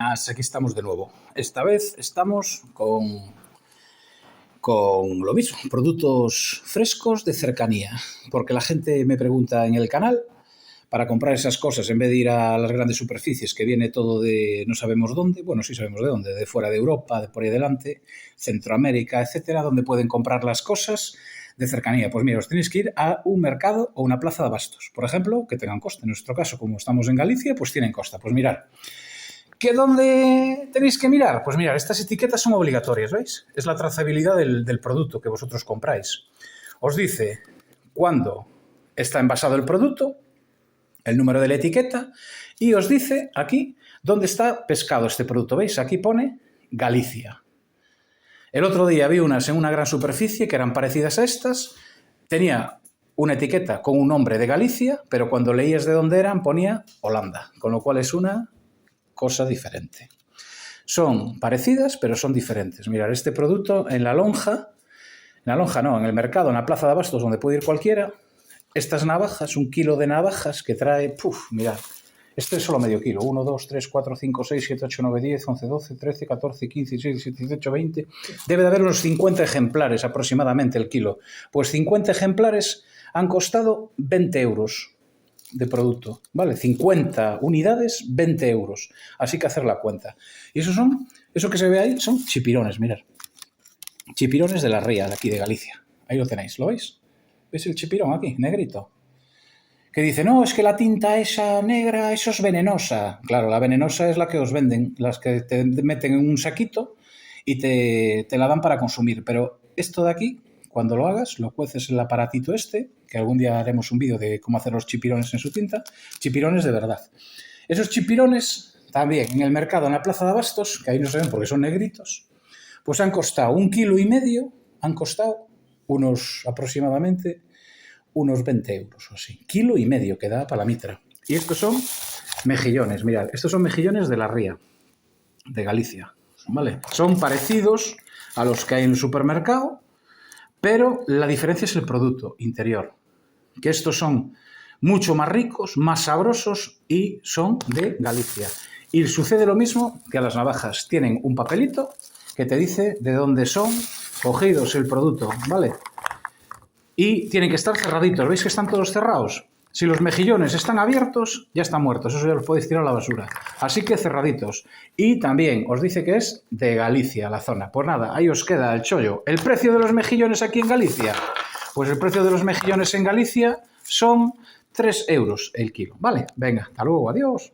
Aquí estamos de nuevo. Esta vez estamos con lo mismo, productos frescos de cercanía, porque la gente me pregunta en el canal para comprar esas cosas en vez de ir a las grandes superficies, que viene todo de no sabemos dónde, bueno, sí sabemos de dónde, de fuera de Europa, de por ahí delante, Centroamérica, etcétera, donde pueden comprar las cosas de cercanía. Pues mira, os tenéis que ir a un mercado o una plaza de abastos, por ejemplo, que tengan coste. En nuestro caso, como estamos en Galicia, pues tienen costa. Pues mirad, ¿qué dónde tenéis que mirar? Pues mirad, estas etiquetas son obligatorias, ¿veis? Es la trazabilidad del producto que vosotros compráis. Os dice cuándo está envasado el producto, el número de la etiqueta, y os dice aquí dónde está pescado este producto. ¿Veis? Aquí pone Galicia. El otro día vi unas en una gran superficie que eran parecidas a estas. Tenía una etiqueta con un nombre de Galicia, pero cuando leías de dónde eran ponía Holanda, con lo cual es una cosa diferente. Son parecidas, pero son diferentes. Mirad, este producto en la lonja no, en el mercado, en la plaza de abastos, donde puede ir cualquiera, estas navajas, 1 kilo de navajas que trae, mirad, este es solo medio kilo, 1, 2, 3, 4, 5, 6, 7, 8, 9, 10, 11, 12, 13, 14, 15, 16, 17, 18, 20, debe de haber unos 50 ejemplares aproximadamente el kilo. Pues 50 ejemplares han costado 20 euros de producto, ¿vale? 50 unidades, 20 euros. Así que hacer la cuenta. Y eso que se ve ahí son chipirones, mirad. Chipirones de la ría, de aquí de Galicia. Ahí lo tenéis, ¿lo veis? ¿Veis el chipirón aquí, negrito? Que dice, no, es que la tinta esa negra, eso es venenosa. Claro, la venenosa es la que os venden, las que te meten en un saquito y te la dan para consumir. Pero esto de aquí, cuando lo hagas, lo cueces en el aparatito este, que algún día haremos un vídeo de cómo hacer los chipirones en su tinta, chipirones de verdad. Esos chipirones, también en el mercado, en la plaza de abastos, que ahí no se ven porque son negritos, pues han costado 1,5 kilos, han costado aproximadamente unos 20 euros o así. 1,5 kilos que da para la mitra. Y estos son mejillones, mirad, estos son mejillones de la ría, de Galicia, ¿vale? Son parecidos a los que hay en el supermercado, pero la diferencia es el producto interior, que estos son mucho más ricos, más sabrosos y son de Galicia. Y sucede lo mismo que a las navajas. Tienen un papelito que te dice de dónde son cogidos el producto, ¿vale? Y tienen que estar cerraditos. ¿Veis que están todos cerrados? Si los mejillones están abiertos, ya están muertos. Eso ya los podéis tirar a la basura. Así que cerraditos. Y también os dice que es de Galicia la zona. Pues nada, ahí os queda el chollo. ¿El precio de los mejillones aquí en Galicia? Pues el precio de los mejillones en Galicia son 3 euros el kilo. Vale, venga, hasta luego, adiós.